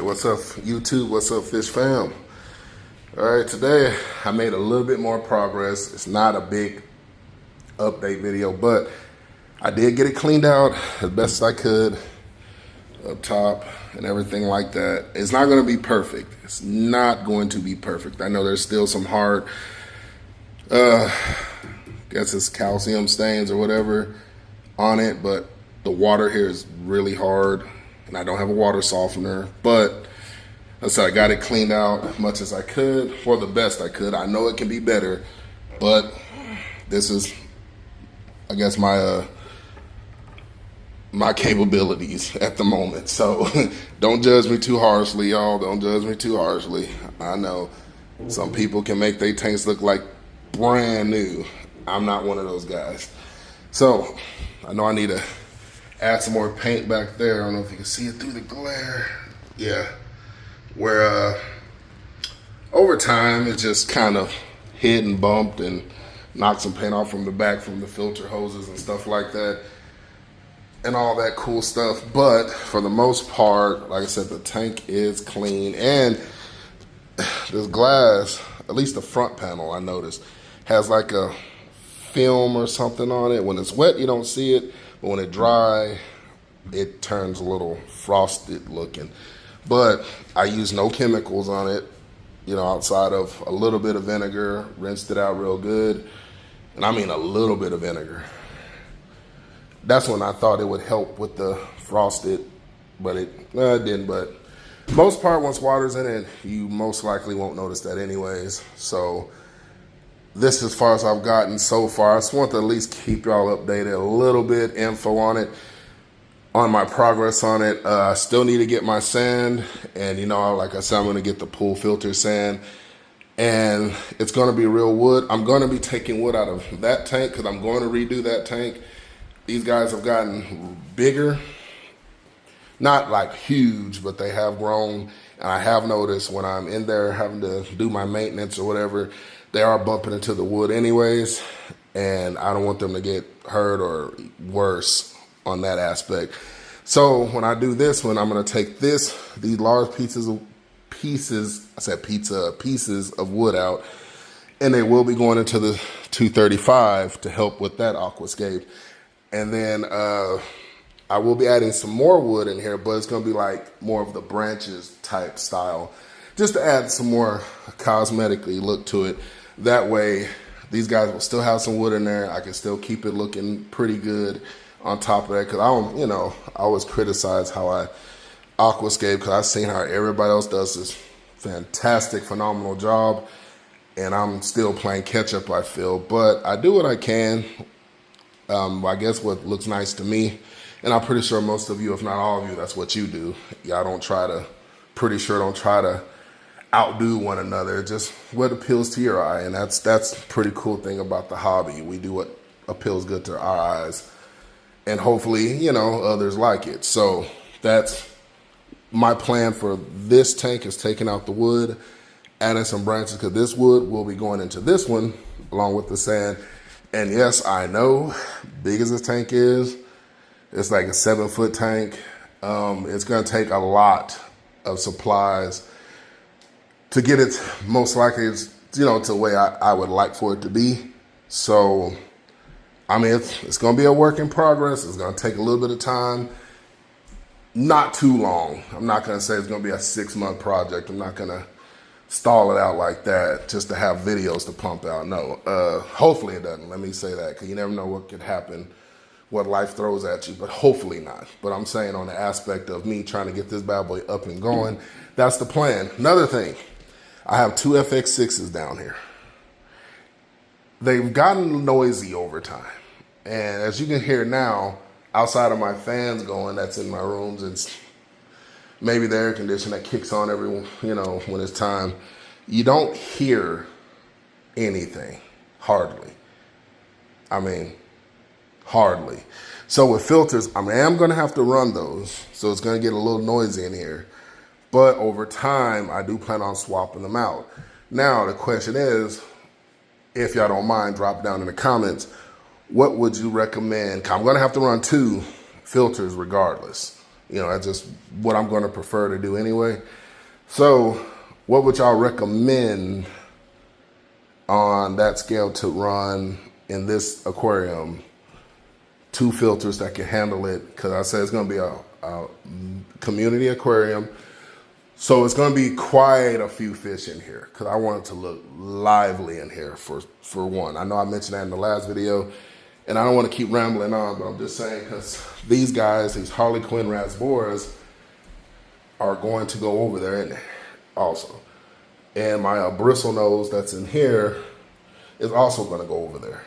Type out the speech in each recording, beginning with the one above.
What's up, YouTube? What's up, Fish Fam? All right, today I made a little bit more progress. It's not a big update video, but I did get it cleaned out as best as I could up top and everything like that. It's not going to be perfect. It's not going to be perfect. I know there's still some hard, guess it's calcium stains or whatever on it, but the water here is really hard. And I don't have a water softener, but I said I got it cleaned out as much as I could, for the best I could. I know it can be better, but this is, I guess, my capabilities at the moment. So don't judge me too harshly, y'all. Don't judge me too harshly. I know some people can make their tanks look like brand new. I'm not one of those guys. So I know I need to add some more paint back there. I don't know if you can see it through the glare. Yeah, where over time it just kind of hit and bumped and knocked some paint off from the back from the filter hoses and stuff like that and all that cool stuff. But for the most part, like I said, the tank is clean, and this glass, at least the front panel, I noticed, has like a film or something on it. When it's wet, you don't see it. But when it dry, it turns a little frosted looking. But I use no chemicals on it, you know, outside of a little bit of vinegar, rinsed it out real good. And I mean a little bit of vinegar. That's when I thought it would help with the frosted, but it didn't. But most part, once water's in it, you most likely won't notice that anyways. So this is as far as I've gotten so far. I just want to at least keep y'all updated, a little bit info on it, on my progress on it. I still need to get my sand, and you know, like I said, I'm going to get the pool filter sand, and it's going to be real wood. I'm going to be taking wood out of that tank because I'm going to redo that tank. These guys have gotten bigger, not like huge, but they have grown, and I have noticed when I'm in there having to do my maintenance or whatever, they are bumping into the wood anyways, and I don't want them to get hurt or worse on that aspect. So when I do this one, I'm going to take these large pieces of wood out, and they will be going into the 235 to help with that aquascape. And then I will be adding some more wood in here, but it's going to be like more of the branches type style, just to add some more cosmetically look to it. That way, these guys will still have some wood in there. I can still keep it looking pretty good on top of that. Because I don't, you know, I always criticize how I aquascape, because I've seen how everybody else does this fantastic, phenomenal job. And I'm still playing catch up, I feel. But I do what I can. I guess what looks nice to me. And I'm pretty sure most of you, if not all of you, that's what you do. Y'all don't try to outdo one another, just what appeals to your eye. And that's a pretty cool thing about the hobby. We do what appeals good to our eyes, and hopefully, you know, others like it. So that's my plan for this tank, is taking out the wood, adding some branches, because this wood will be going into this one along with the sand. And yes, I know, big as this tank is, it's like a 7-foot tank. It's going to take a lot of supplies to get it, most likely, it's, you know, to the way I would like for it to be. So, I mean, it's going to be a work in progress. It's going to take a little bit of time. Not too long. I'm not going to say it's going to be a 6-month project. I'm not going to stall it out like that just to have videos to pump out. No, hopefully it doesn't. Let me say that, because you never know what could happen, what life throws at you, but hopefully not. But I'm saying on the aspect of me trying to get this bad boy up and going, that's the plan. Another thing, I have 2 FX6s down here. They've gotten noisy over time. And as you can hear now, outside of my fans going, that's in my rooms, it's maybe the air conditioner that kicks on every, you know, when it's time. You don't hear anything, hardly. I mean, hardly. So with filters, I am going to have to run those. So it's going to get a little noisy in here. But over time, I do plan on swapping them out. Now, the question is, if y'all don't mind, drop down in the comments, what would you recommend? I'm going to have to run 2 filters regardless. You know, that's just what I'm going to prefer to do anyway. So what would y'all recommend on that scale to run in this aquarium? 2 filters that can handle it, because I said it's going to be a community aquarium. So it's going to be quite a few fish in here, because I want it to look lively in here for one. I know I mentioned that in the last video, and I don't want to keep rambling on, but I'm just saying because these guys, these Harlequin rasboras, are going to go over there in also. And my bristlenose that's in here is also going to go over there.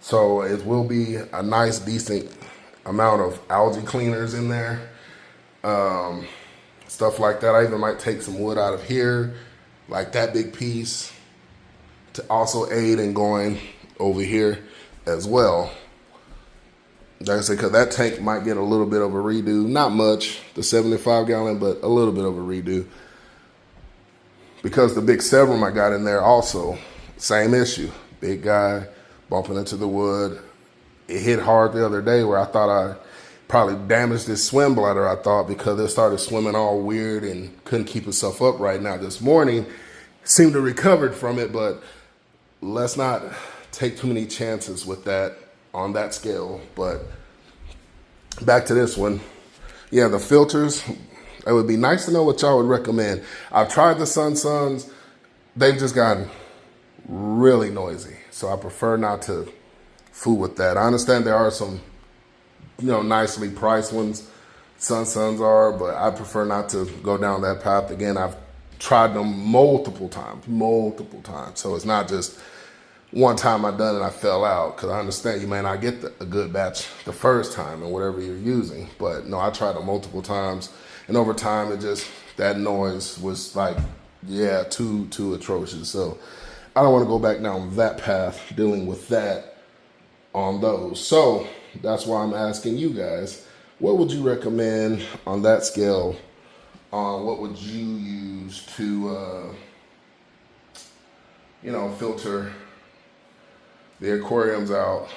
So it will be a nice, decent amount of algae cleaners in there. Stuff like that. I even might take some wood out of here, like that big piece, to also aid in going over here as well. Like I said, because that tank might get a little bit of a redo. Not much, the 75 gallon, but a little bit of a redo. Because the big Severum I got in there also, same issue. Big guy bumping into the wood. It hit hard the other day where I thought I probably damaged this swim bladder, I thought, because it started swimming all weird and couldn't keep itself up right now. This morning, seemed to recovered from it, but let's not take too many chances with that on that scale. But back to this one. Yeah, the filters, it would be nice to know what y'all would recommend. I've tried the Sun-Suns. They've just gotten really noisy. So I prefer not to fool with that. I understand there are some, you know, nicely priced ones, Sun-Suns are, but I prefer not to go down that path. Again, I've tried them multiple times. So it's not just one time I done it, I fell out, because I understand you may not get a good batch the first time and whatever you're using. But no, I tried them multiple times, and over time, it just, that noise was like, yeah, too atrocious. So I don't want to go back down that path dealing with that on those. So that's why I'm asking you guys, what would you recommend on that scale? What would you use to, you know, filter the aquariums out?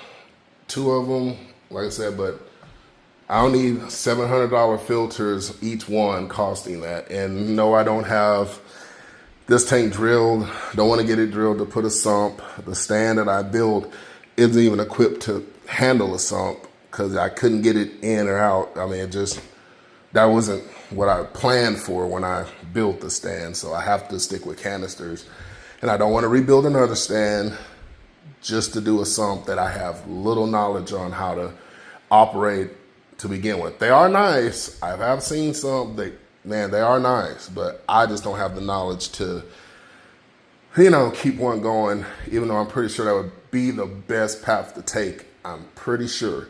2 of them, like I said, but I don't need $700 filters, each one costing that. And no, I don't have this tank drilled. Don't want to get it drilled to put a sump. The stand that I built isn't even equipped to handle a sump because I couldn't get it in or out. I mean, that wasn't what I planned for when I built the stand. So I have to stick with canisters. And I don't want to rebuild another stand just to do a sump that I have little knowledge on how to operate to begin with. They are nice. I have seen some, they are nice, but I just don't have the knowledge to, you know, keep one going, even though I'm pretty sure that would be the best path to take. I'm pretty sure.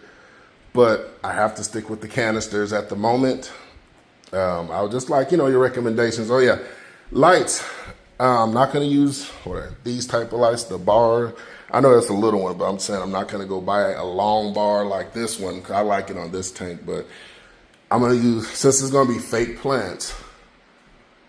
But I have to stick with the canisters at the moment. I would just like, you know, your recommendations. Oh yeah, lights. I'm not going to use these type of lights, the bar. I know that's a little one, but I'm saying I'm not going to go buy a long bar like this one, because I like it on this tank. But I'm going to use, since it's going to be fake plants,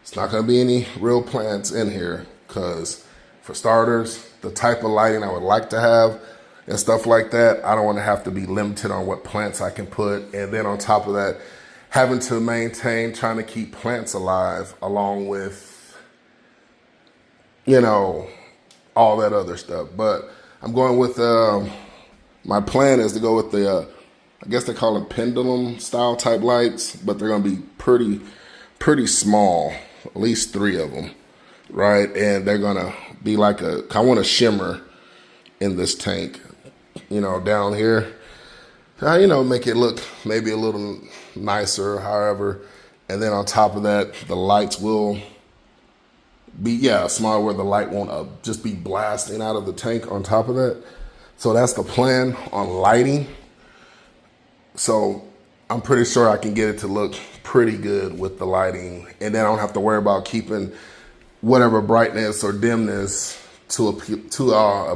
it's not going to be any real plants in here, because for starters, the type of lighting I would like to have and stuff like that, I don't want to have to be limited on what plants I can put. And then on top of that, having to maintain, trying to keep plants alive along with, you know, all that other stuff. But I'm going with, my plan is to go with the, I guess they call them pendulum style type lights, but they're going to be pretty small, at least 3 of them, right? And they're going to be like I want a shimmer in this tank, you know, down here. You know, make it look maybe a little nicer, however. And then on top of that, the lights will be, small, where the light won't just be blasting out of the tank on top of that. So that's the plan on lighting. So I'm pretty sure I can get it to look pretty good with the lighting. And then I don't have to worry about keeping whatever brightness or dimness to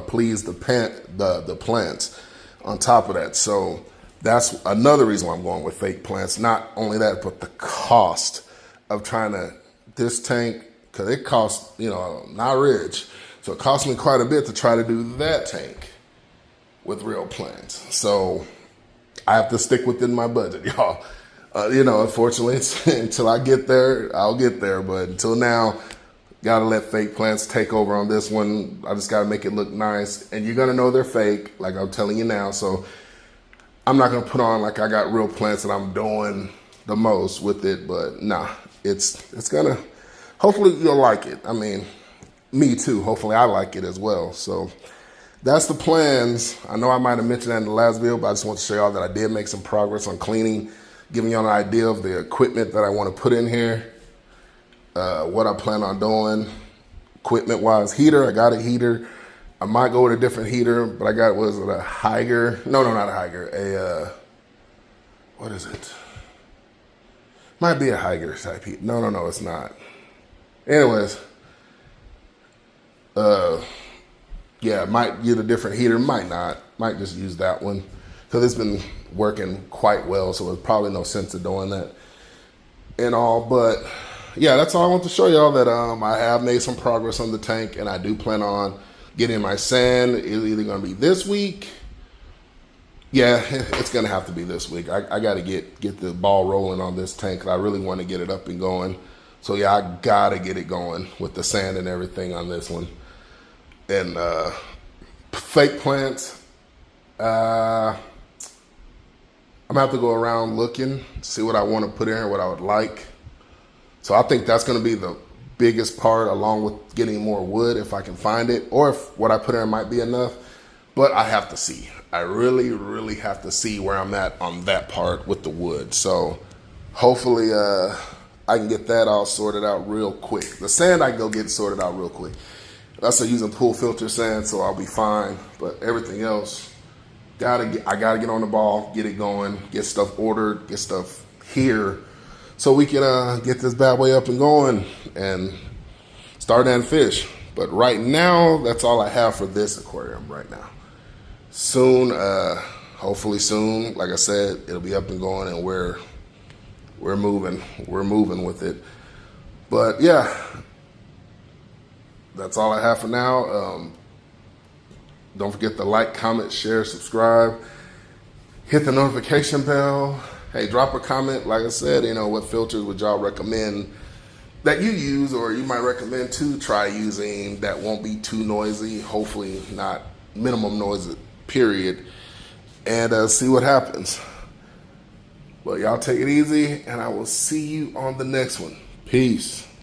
please the plants on top of that. So that's another reason why I'm going with fake plants. Not only that, but the cost of this tank, because it costs, you know, not rich. So it cost me quite a bit to try to do that tank with real plants. So I have to stick within my budget, y'all. Unfortunately, until I get there, I'll get there. But until now, gotta let fake plants take over on this one. I just gotta make it look nice. And you're gonna know they're fake, like I'm telling you now. So I'm not gonna put on like I got real plants and I'm doing the most with it. But nah, it's gonna, hopefully you'll like it. I mean, me too. Hopefully I like it as well. So that's the plans. I know I might have mentioned that in the last video, but I just want to show y'all that I did make some progress on cleaning, giving y'all an idea of the equipment that I want to put in here, what I plan on doing, equipment-wise. Heater, I got a heater. I might go with a different heater, but I got, what is it, a Haiger? No, not a Haiger. What is it? Might be a Haiger type heat. No, it's not. Anyways, yeah, might get a different heater, might not. Might just use that one because it's been working quite well, so there's probably no sense of doing that and all. But yeah, that's all I want to show y'all, that I have made some progress on the tank, and I do plan on getting my sand. It's either going to be this week. Yeah, it's going to have to be this week. I got to get the ball rolling on this tank. I really want to get it up and going. So yeah, I got to get it going with the sand and everything on this one. And fake plants, I'm gonna have to go around looking, see what I want to put in here, what I would like. So I think that's gonna be the biggest part, along with getting more wood if I can find it, or if what I put in might be enough. But I have to see. I really have to see where I'm at on that part with the wood. So hopefully I can get that all sorted out real quick. The sand I can go get sorted out real quick. That's using pool filter sand, so I'll be fine. But everything else, I gotta get on the ball, get it going, get stuff ordered, get stuff here, so we can get this bad boy up and going and start and fish. But right now, that's all I have for this aquarium right now. Soon, hopefully soon, like I said, it'll be up and going, and we're moving with it. But yeah, that's all I have for now. Don't forget to like, comment, share, subscribe. Hit the notification bell. Hey, drop a comment. Like I said, what filters would y'all recommend that you use, or you might recommend to try using, that won't be too noisy. Hopefully not minimum noise, period. And see what happens. But y'all take it easy, and I will see you on the next one. Peace.